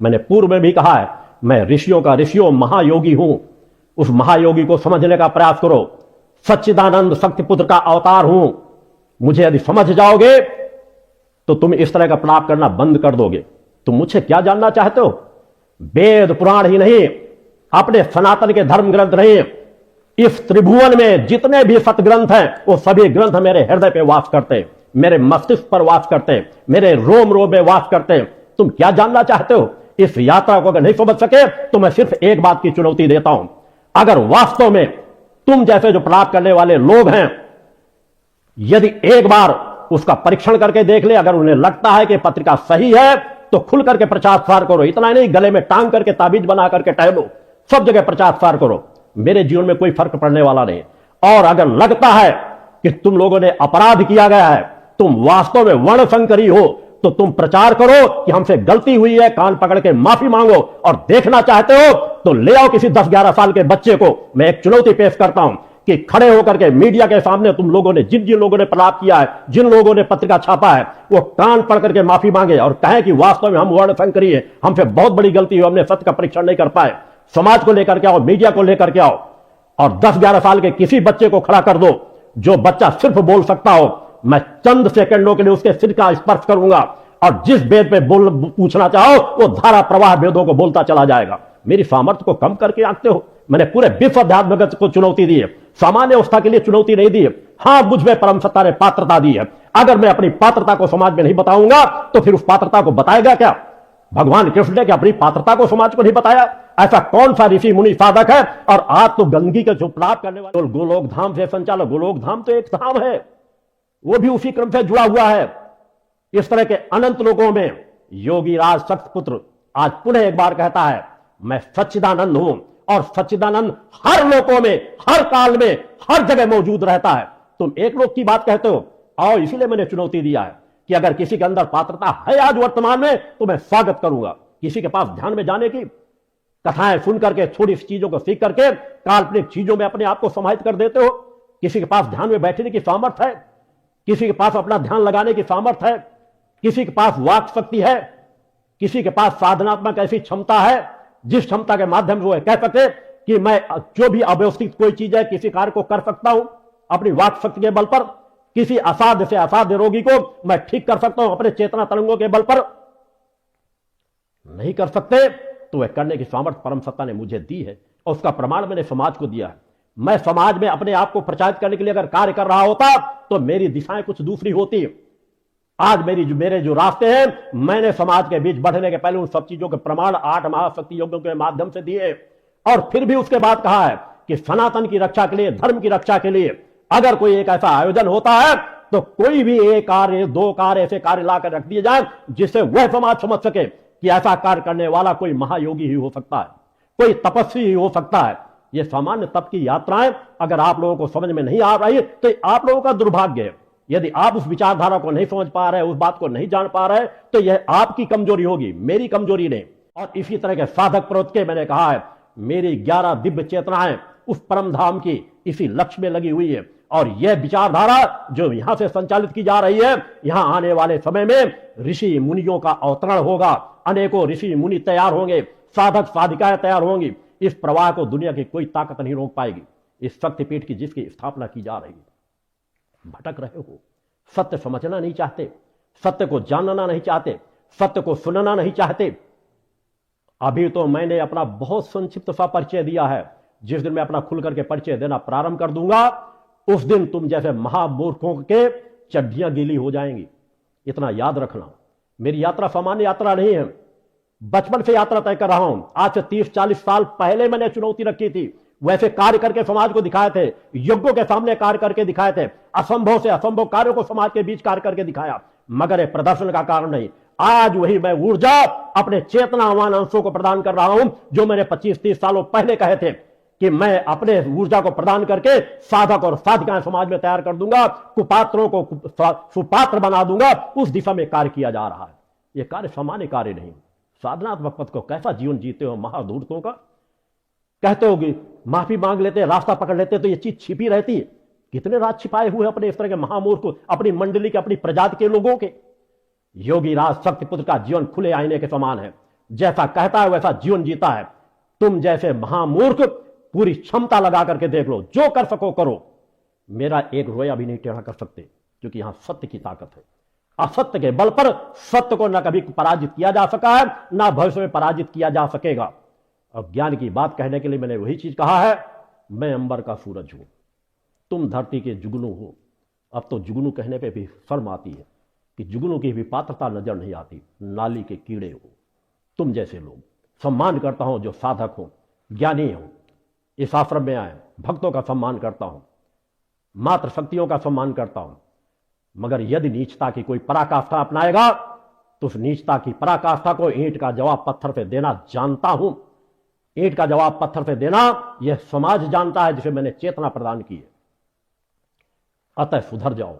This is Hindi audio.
मैंने पूर्व में भी कहा है, मैं ऋषियों का ऋषियों महायोगी हूं। उस महायोगी को समझने का प्रयास करो। सच्चिदानंद शक्तिपुत्र का अवतार हूं। मुझे यदि समझ जाओगे तो तुम इस तरह का प्रलाप करना बंद कर दोगे। तुम मुझसे क्या जानना चाहते हो? वेद पुराण ही नहीं, अपने सनातन के धर्म ग्रंथ नहीं, इस त्रिभुवन में जितने भी सतग्रंथ हैं वो सभी ग्रंथ मेरे हृदय पे वास करते, मेरे मस्तिष्क पर वास करते, मेरे रोम रोम में वास करते। तुम क्या जानना चाहते हो? इस यात्रा को अगर नहीं समझ सके तो मैं सिर्फ एक बात की चुनौती देता हूं। अगर वास्तव में तुम जैसे जो प्रलाप करने वाले लोग हैं, यदि एक बार उसका परीक्षण करके देख ले, अगर उन्हें लगता है कि पत्रिका सही है तो खुल करके प्रचार प्रसार करो। इतना नहीं गले में टांग करके ताबीज बना करके टहलो, सब जगह प्रचार प्रसार करो। मेरे जीवन में कोई फर्क पड़ने वाला नहीं। और अगर लगता है कि तुम लोगों ने अपराध किया गया है, तुम वास्तव में वर्णशंकरी हो, तो तुम प्रचार करो कि हमसे गलती हुई है, कान पकड़ के माफी मांगो। और देखना चाहते हो तो ले आओ किसी 10-11 साल के बच्चे को। मैं एक चुनौती पेश करता हूं कि खड़े होकर के मीडिया के सामने तुम लोगों ने जिन जिन लोगों ने प्रलाप किया है, जिन लोगों ने पत्रिका छापा है, वो कान पकड़ करके माफी मांगे और कहें कि वास्तव में हम वर्णशंकरी है, हमसे बहुत बड़ी गलती हुई, हमने सत्य का परीक्षण नहीं कर पाए। समाज को लेकर के आओ, मीडिया को लेकर के आओ और 10-11 साल के किसी बच्चे को खड़ा कर दो। जो बच्चा सिर्फ बोल सकता हो, मैं चंद सेकंडों के लिए उसके सिर का स्पर्श करूंगा और जिस वेद पे पूछना चाहो वो धारा प्रवाह वेदों को बोलता चला जाएगा। मेरी सामर्थ्य को कम करके आंकते हो। मैंने पूरे विश्व अध्यात्म जगत को चुनौती दी है, सामान्य अवस्था के लिए चुनौती नहीं दी है। हां, मुझ में परम सत्ता ने पात्रता दी है। अगर मैं अपनी पात्रता को समाज में नहीं बताऊंगा तो फिर उस पात्रता को बताएगा क्या? भगवान कृष्ण ने अपनी पात्रता को समाज को नहीं बताया? ऐसा कौन सा ऋषि मुनि साधक है? और आज तो गंगी के जो प्रलाप करने वाले गोलोक धाम से संचालक, गोलोक धाम तो एक धाम है, वो भी उसी क्रम से जुड़ा हुआ है। इस तरह के अनंत लोगों में योगी राज शक्तिपुत्र आज पुनः एक बार कहता है, मैं सच्चिदानंद हूं और सच्चिदानंद हर लोकों में, हर काल में, हर जगह मौजूद रहता है। तुम एक लोग की बात कहते हो, आओ इसीलिए मैंने चुनौती दिया है कि अगर किसी के अंदर पात्रता है आज वर्तमान में तो मैं स्वागत करूंगा। किसी के पास ध्यान में जाने की, कथाएं सुन करके, छोटी सी चीजों को सीख करके काल्पनिक चीजों में अपने आप को समाहित कर देते हो। किसी के पास ध्यान में बैठने की सामर्थ्य है, किसी के पास अपना ध्यान लगाने की सामर्थ्य है, किसी के पास वाक शक्ति है, किसी के पास साधनात्मक ऐसी क्षमता है जिस क्षमता के माध्यम से वो कह सके कि मैं जो भी अव्यवस्थित कोई चीज है, किसी कार्य को कर सकता हूं अपनी वाक शक्ति के बल पर। किसी असाध्य से असाध्य रोगी को मैं ठीक कर सकता हूं अपने चेतना तरंगों के बल पर। नहीं कर सकते तो वह करने की सामर्थ्य परम सत्ता ने मुझे दी है और उसका प्रमाण मैंने समाज को दिया है। मैं समाज में अपने आप को प्रचारित करने के लिए अगर कार्य कर रहा होता तो मेरी दिशाएं कुछ दूसरी होती। आज मेरे जो रास्ते हैं, मैंने समाज के बीच बढ़ने के पहले उन सब चीजों के प्रमाण 8 महाशक्ति योगों के माध्यम से दिए। और फिर भी उसके बाद कहा है कि सनातन की रक्षा के लिए, धर्म की रक्षा के लिए अगर कोई एक ऐसा आयोजन होता है तो कोई भी एक कार्य, 2 कार्य ऐसे कार्य लाकर रख दिए जाए जिससे वह समाज समझ सके कि ऐसा कार्य करने वाला कोई महायोगी ही हो सकता है, कोई तपस्वी ही हो सकता है। ये सामान्य तप की यात्राएं अगर आप लोगों को समझ में नहीं आ रही तो आप लोगों का दुर्भाग्य है। यदि आप उस विचारधारा को नहीं समझ पा रहे, उस बात को नहीं जान पा रहे, तो यह आपकी कमजोरी होगी, मेरी कमजोरी नहीं। और इसी तरह के साधक प्रवृत्ति के मैंने कहा है, मेरी 11 दिव्य चेतनाएं उस परम धाम की इसी लक्ष्य में लगी हुई है। और यह विचारधारा जो यहां से संचालित की जा रही है, यहां आने वाले समय में ऋषि मुनियों का अवतरण होगा, अनेकों ऋषि मुनि तैयार होंगे, साधक साधिकाएं तैयार होंगी। इस प्रवाह को दुनिया की कोई ताकत नहीं रोक पाएगी। इस शक्तिपीठ की जिसकी स्थापना की जा रही है, भटक रहे हो, सत्य समझना नहीं चाहते, सत्य को जानना नहीं चाहते, सत्य को सुनना नहीं चाहते। अभी तो मैंने अपना बहुत संक्षिप्त सा परिचय दिया है। जिस दिन मैं अपना खुल करके परिचय देना प्रारंभ कर दूंगा उस दिन तुम जैसे महामूर्खों के चड्डियां गीली हो जाएंगी। इतना याद रखना, मेरी यात्रा सामान्य यात्रा नहीं है। बचपन से यात्रा तय कर रहा हूं। आज से 30-40 साल पहले मैंने चुनौती रखी थी, वैसे कार्य करके समाज को दिखाए थे, यज्ञों के सामने कार्य करके दिखाए थे, असंभव से असंभव कार्यों को समाज के बीच कार्य करके दिखाया, मगर ये प्रदर्शन का कारण नहीं। आज वही मैं ऊर्जा अपने चेतनावान अंशों को प्रदान कर रहा हूं जो मैंने 25-30 सालों पहले कहे थे कि मैं अपने ऊर्जा को प्रदान करके साधक और साधिकाएं समाज में तैयार कर दूंगा, कुपात्रों को सुपात्र बना दूंगा। उस दिशा में कार्य किया जा रहा है। यह कार्य सामान्य कार्य नहीं। साधनात्मक पथ को कैसा जीवन जीते हो महाधूर्तों का। कहते हो कि माफी मांग लेते, रास्ता पकड़ लेते तो ये चीज छिपी रहती है। कितने राज छिपाए हुए अपने इस तरह के महामूर्ख, अपनी मंडली के, अपनी प्रजाति के लोगों के। योगी राज शक्तिपुत्र का जीवन खुले आईने के समान है। जैसा कहता है वैसा जीवन जीता है। तुम जैसे महामूर्ख पूरी क्षमता लगा करके देख लो, जो कर सको करो, मेरा एक रोया भी नहीं टेढ़ा कर सकते, क्योंकि यहां सत्य की ताकत है। असत्य के बल पर सत्य को न कभी पराजित किया जा सका है, ना भविष्य में पराजित किया जा सकेगा। और ज्ञान की बात कहने के लिए मैंने वही चीज कहा है, मैं अंबर का सूरज हूं, तुम धरती के जुगनू हो। अब तो जुगनू कहने पे भी शर्म आती है कि जुगनू की भी पात्रता नजर नहीं आती, नाली के कीड़े हो तुम जैसे लोग। सम्मान करता हूं जो साधक हो, ज्ञानी हो, इस आश्रम में आए, भक्तों का सम्मान करता हूं, मात्र शक्तियों का सम्मान करता हूं। मगर यदि नीचता की कोई पराकाष्ठा अपनाएगा तो उस नीचता की पराकाष्ठा को ईंट का जवाब पत्थर से देना जानता हूं। ईंट का जवाब पत्थर से देना यह समाज जानता है, जिसे मैंने चेतना प्रदान की है। अतः सुधर जाओ।